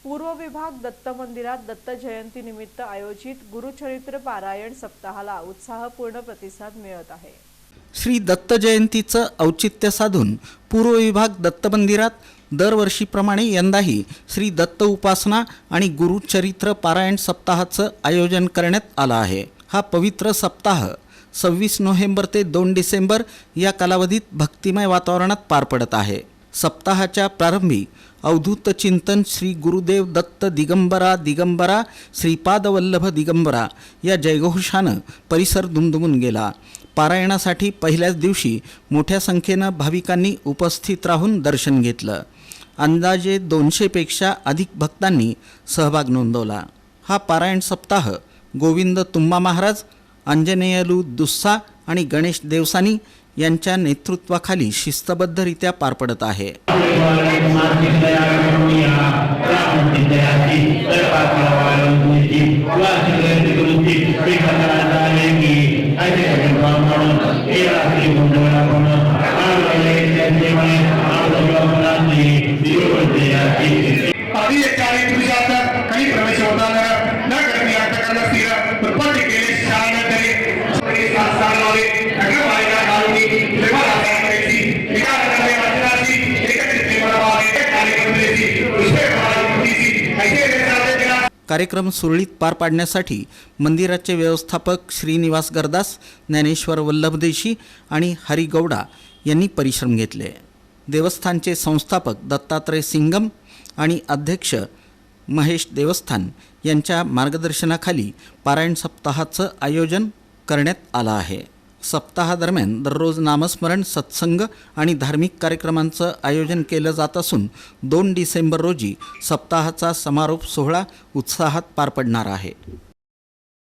पूर्व विभाग दत्त मंदिरात दत्त जयंती निमित्त आयोजित गुरुचरित्र पारायण सप्ताहाला उत्साहपूर्ण प्रतिसाद मिळत आहे। श्री दत्त जयंतीचं औचित्य साधून पूर्व विभाग दत्त मंदिरात दरवर्षीप्रमाणे यंदाही श्री दत्त उपासना आणि गुरुचरित्र पारायण सप्ताहाचं आयोजन करण्यात आलं आहे। हा पवित्र सप्ताह 26 नोव्हेंबर ते 2 डिसेंबर या कालावधीत भक्तिमय वातावरणात पार पडत आहे। सप्ताहाच्या प्रारंभी अवधूत चिंतन श्री गुरुदेव दत्त दिगंबरा दिगंबरा श्रीपाद वल्लभ दिगंबरा या जयघोषानं परिसर दुमदुमून गेला। पारायणासाठी पहिल्याच दिवशी मोठ्या संख्येनं भाविकांनी उपस्थित राहून दर्शन घेतलं। अंदाजे 200 पेक्षा अधिक भक्तांनी सहभाग नोंदवला। हा पारायण सप्ताह गोविंद तुम्मा महाराज, अंजनेयलू दुस्सा आणि गणेश देवसानी यांच्या नेतृत्वाखाली शिस्तबद्धरित्या पार पडत आहे। कार्यक्रम सुरळीत पार पाडण्यासाठी मंदिराचे व्यवस्थापक श्रीनिवास गरदास, ज्ञानेश्वर वल्लभदेशी आणि हरी गौडा यांनी परिश्रम घेतले। देवस्थानचे संस्थापक दत्तात्रय सिंगम आणि अध्यक्ष महेश देवस्थान यांच्या मार्गदर्शनाखाली पारायण सप्ताहाचं आयोजन करण्यात आलं आहे। सप्ताहादरम्यान दररोज नामस्मरण, सत्संग आणि धार्मिक कार्यक्रमांचं आयोजन केलं जात असून 2 डिसेंबर रोजी सप्ताहाचा समारोप सोहळा उत्साहात पार पडणार आहे।